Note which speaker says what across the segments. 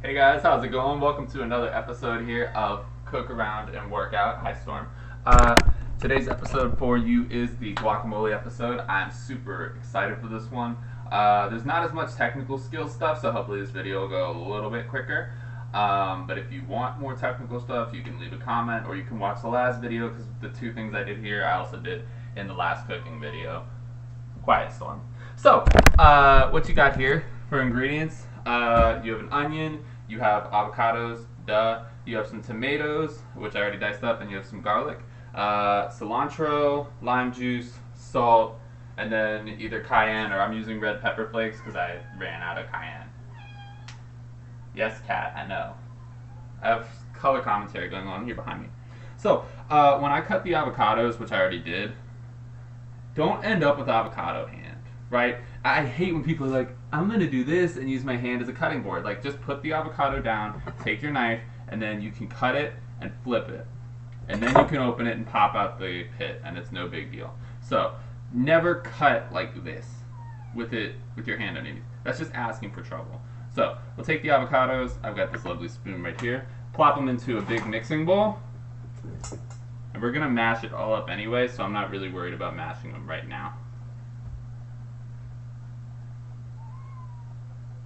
Speaker 1: Hey guys, how's it going? Welcome to another episode here of Cook Around and Workout. Hi Storm. Uh, Today's episode for you is the guacamole episode. I'm super excited for this one. There's not as much technical skill stuff, so hopefully this video will go a little bit quicker. But if you want more technical stuff, you can leave a comment or you can watch the last video because the two things I did here, I also did in the last cooking video. Quiet Storm. So, what you got here for ingredients? You have an onion, you have avocados, you have some tomatoes, which I already diced up, and you have some garlic, cilantro, lime juice, salt, and then either cayenne or I'm using red pepper flakes because I ran out of cayenne. Yes, cat, I know. I have color commentary going on here behind me. So, when I cut the avocados, which I already did, don't end up with avocado hand, right? I hate when people are like, I'm going to do this and use my hand as a cutting board. Like, just put the avocado down, take your knife, and then you can cut it and flip it. And then you can open it and pop out the pit, and it's no big deal. So, never cut like this with your hand underneath. That's just asking for trouble. So, we'll take the avocados. I've got this lovely spoon right here. Plop them into a big mixing bowl. And we're going to mash it all up anyway, so I'm not really worried about mashing them right now.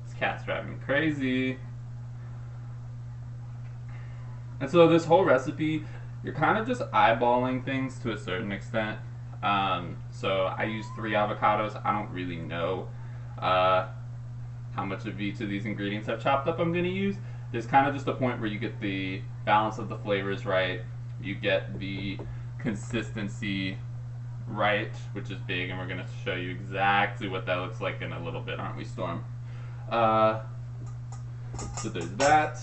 Speaker 1: This cat's driving me crazy. And so this whole recipe, you're kind of just eyeballing things to a certain extent. So I use 3 avocados. I don't really know how much of each of these ingredients I've chopped up I'm going to use. There's kind of just a point where you get the balance of the flavors right. You get the consistency right, which is big, and we're going to show you exactly what that looks like in a little bit, aren't we, Storm? So there's that.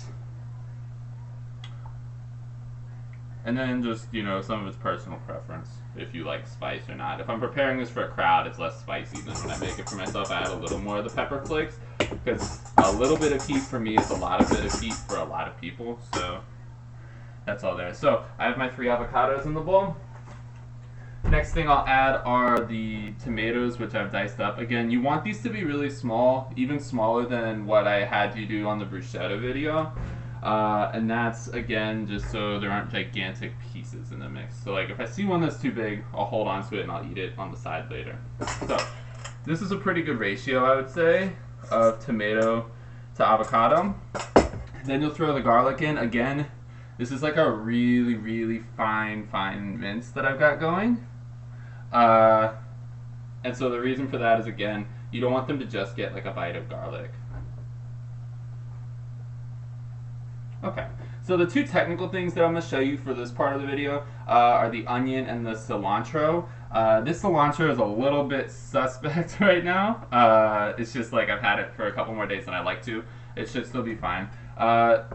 Speaker 1: And then just, some of it's personal preference, if you like spice or not. If I'm preparing this for a crowd, it's less spicy than when I make it for myself. I add a little more of the pepper flakes, because a little bit of heat for me is a lot of bit of heat for a lot of people, so that's all there. So I have my 3 avocados in the bowl. Next thing I'll add are the tomatoes, which I've diced up. Again, you want these to be really small, even smaller than what I had you do on the bruschetta video. And that's, again, just so there aren't gigantic pieces in the mix. So, like, if I see one that's too big, I'll hold on to it and I'll eat it on the side later. So, this is a pretty good ratio, I would say, of tomato to avocado. Then you'll throw the garlic in. Again, this is like a really, really fine mince that I've got going. And so the reason for that is, again, you don't want them to just get like a bite of garlic. Okay, so the 2 technical things that I'm going to show you for this part of the video are the onion and the cilantro. This cilantro is a little bit suspect right now. It's just like I've had it for a couple more days than I like to. It should still be fine.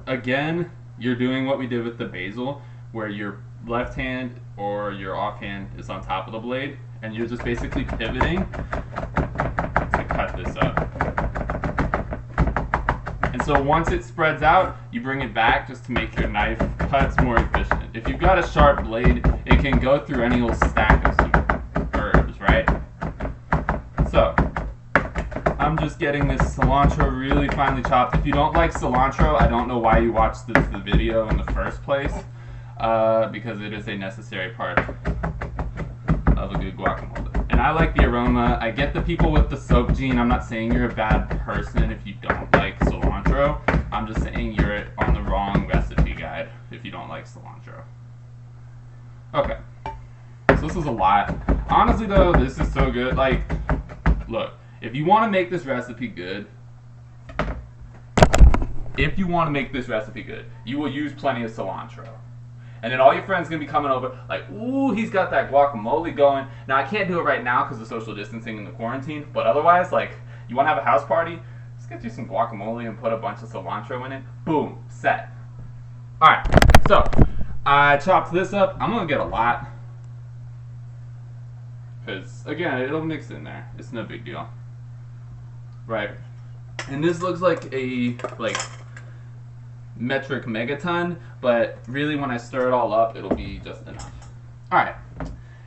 Speaker 1: Again, you're doing what we did with the basil, where your left hand or your offhand is on top of the blade, and you're just basically pivoting to cut this up. And so once it spreads out, you bring it back just to make your knife cuts more efficient. If you've got a sharp blade, it can go through any little stack of herbs, right? So, I'm just getting this cilantro really finely chopped. If you don't like cilantro, I don't know why you watched this video in the first place, because it is a necessary part of a good guacamole. And I like the aroma. I get the people with the soap gene. I'm not saying you're a bad person if you don't like cilantro. I'm just saying you're on the wrong recipe guide if you don't like cilantro. Okay. So this is a lot. Honestly though, this is so good. Like, look, if you want to make this recipe good, you will use plenty of cilantro. And then all your friends going to be coming over like, ooh, he's got that guacamole going. Now, I can't do it right now because of social distancing and the quarantine. But otherwise, like, you want to have a house party? Just get you some guacamole and put a bunch of cilantro in it. Boom. Set. All right. So, I chopped this up. I'm going to get a lot. Because, again, it'll mix in there. It's no big deal. Right. And this looks like a, metric megaton, but really when I stir it all up, it'll be just enough. Alright,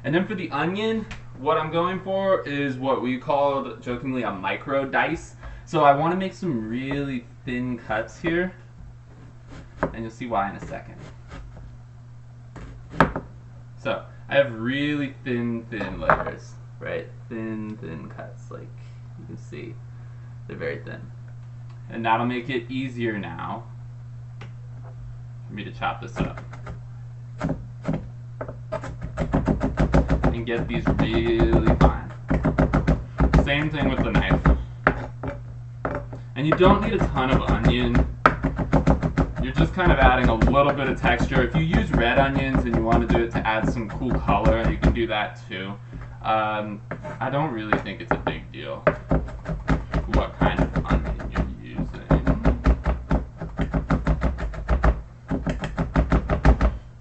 Speaker 1: and then for the onion, what I'm going for is what we called jokingly a micro dice. So I want to make some really thin cuts here, and you'll see why in a second. So I have really thin layers, right? Thin cuts, like you can see, they're very thin. And that'll make it easier now for me to chop this up and get these really fine. Same thing with the knife. And you don't need a ton of onion. You're just kind of adding a little bit of texture. If you use red onions and you want to do it to add some cool color, you can do that too. I don't really think it's a big deal what kind of onion you're using.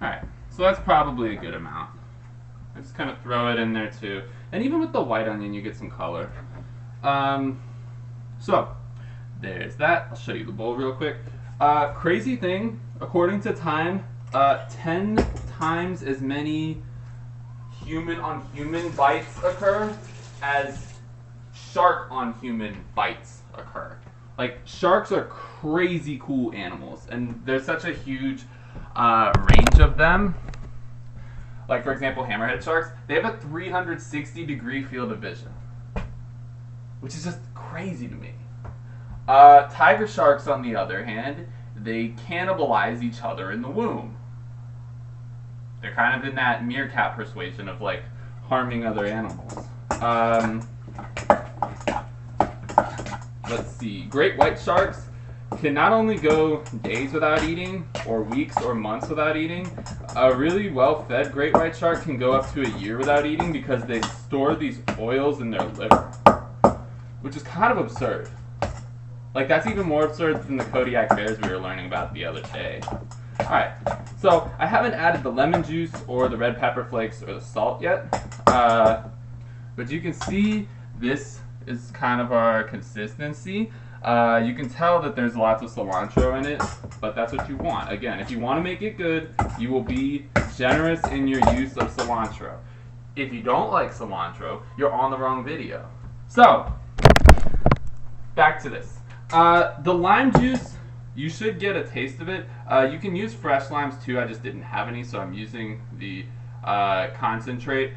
Speaker 1: Alright, so that's probably a good amount. I just kind of throw it in there too. And even with the white onion, you get some color. So, there's that. I'll show you the bowl real quick. Crazy thing, according to Time, 10 times as many human-on-human bites occur as shark-on-human bites occur. Like, sharks are crazy cool animals, and there's such a huge range of them. Like, for example, hammerhead sharks, they have a 360-degree field of vision, which is just crazy to me. Tiger sharks, on the other hand, they cannibalize each other in the womb. They're kind of in that meerkat persuasion of, like, harming other animals. Let's see. Great white sharks can not only go days without eating, or weeks or months without eating. A really well-fed great white shark can go up to a year without eating because they store these oils in their liver, which is kind of absurd. Like, that's even more absurd than the Kodiak bears we were learning about the other day. Alright, so I haven't added the lemon juice or the red pepper flakes or the salt yet, but you can see this is kind of our consistency. You can tell that there's lots of cilantro in it, but that's what you want. Again, if you want to make it good, you will be generous in your use of cilantro. If you don't like cilantro, you're on the wrong video. So, back to this. The lime juice, you should get a taste of it. You can use fresh limes too. I just didn't have any, so I'm using the concentrate.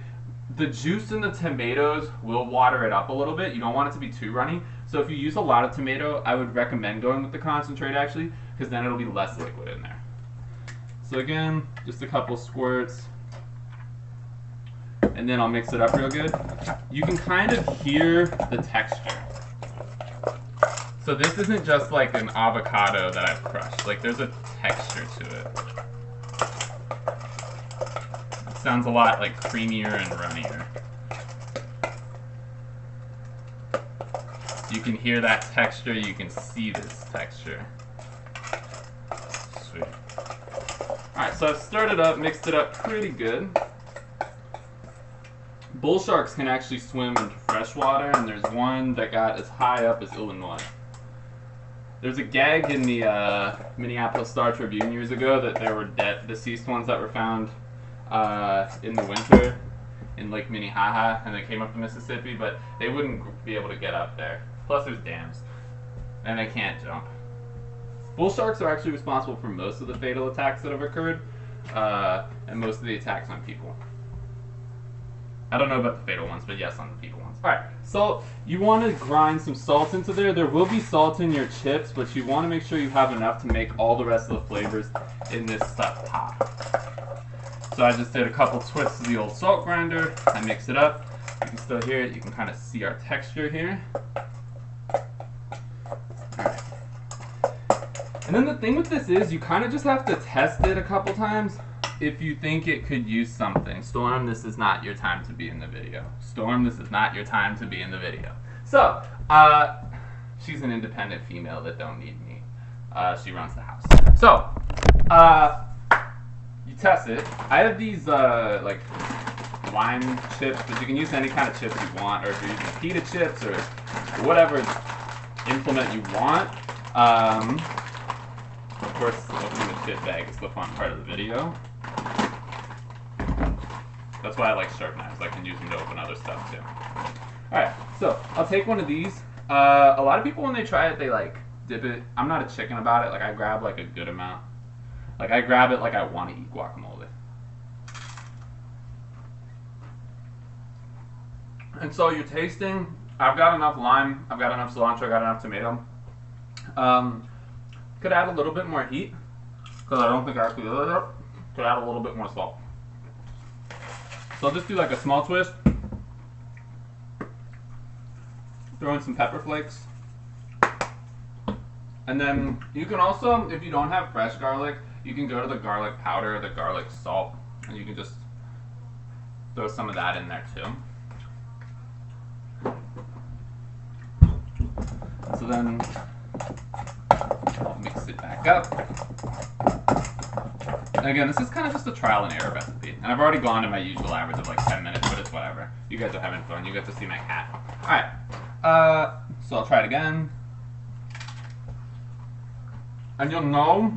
Speaker 1: The juice in the tomatoes will water it up a little bit. You don't want it to be too runny. So if you use a lot of tomato, I would recommend going with the concentrate actually, because then it'll be less liquid in there. So again, just a couple squirts. And then I'll mix it up real good. You can kind of hear the texture. So this isn't just like an avocado that I've crushed. Like, there's a texture to it. It sounds a lot like creamier and runnier. You can hear that texture, you can see this texture. Sweet. Alright, so I've stirred it up, mixed it up pretty good. Bull sharks can actually swim into fresh water, and there's one that got as high up as Illinois. There's a gag in the Minneapolis Star Tribune years ago that there were deceased ones that were found in the winter in Lake Minnehaha, and they came up the Mississippi, but they wouldn't be able to get up there. Plus there's dams, and they can't jump. Bull sharks are actually responsible for most of the fatal attacks that have occurred, and most of the attacks on people. I don't know about the fatal ones, but yes, on the people ones. Alright, salt. You want to grind some salt into there. There will be salt in your chips, but you want to make sure you have enough to make all the rest of the flavors in this stuff pop. So I just did a couple twists of the old salt grinder. I mix it up. You can still hear it. You can kind of see our texture here. Alright. And then the thing with this is you kind of just have to test it a couple times. If you think it could use something. Storm, this is not your time to be in the video. Storm, this is not your time to be in the video. So, she's an independent female that don't need me. She runs the house. So, you test it. I have these, like, lime chips, but you can use any kind of chips you want, or if you're using pita chips, or whatever implement you want. Of course, opening the chip bag is the fun part of the video. That's why I like sharp knives. I can use them to open other stuff too. Alright, so I'll take one of these. A lot of people when they try it, they like dip it. I'm not a chicken about it. Like I grab like a good amount. Like I grab it like I want to eat guacamole. And so you're tasting. I've got enough lime. I've got enough cilantro. I've got enough tomato. Could add a little bit more heat because I don't think I actually could add a little bit more salt. So I'll just do like a small twist. Throw in some pepper flakes. And then you can also, if you don't have fresh garlic, you can go to the garlic powder, the garlic salt, and you can just throw some of that in there too. So then I'll mix it back up. And again, this is kind of just a trial and error recipe. And I've already gone to my usual average of like 10 minutes, but it's whatever. You guys are having fun. You get to see my cat. Alright. So I'll try it again. And you'll know,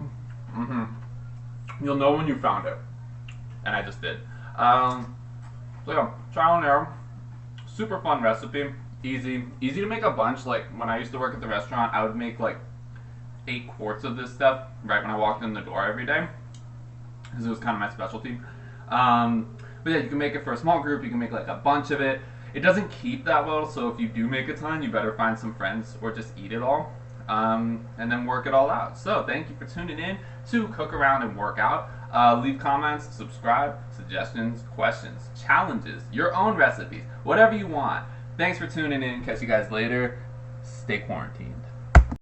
Speaker 1: you'll know when you found it. And I just did. So yeah, trial and error. Super fun recipe. Easy to make a bunch. Like when I used to work at the restaurant, I would make like 8 quarts of this stuff right when I walked in the door every day, because it was kind of my specialty. But yeah, you can make it for a small group. You can make like a bunch of it. It doesn't keep that well, so if you do make a ton, you better find some friends or just eat it all, and then work it all out. So thank you for tuning in to Cook Around and Work Out. Leave comments, subscribe, suggestions, questions, challenges, your own recipes, whatever you want. Thanks for tuning in. Catch you guys later. Stay quarantined.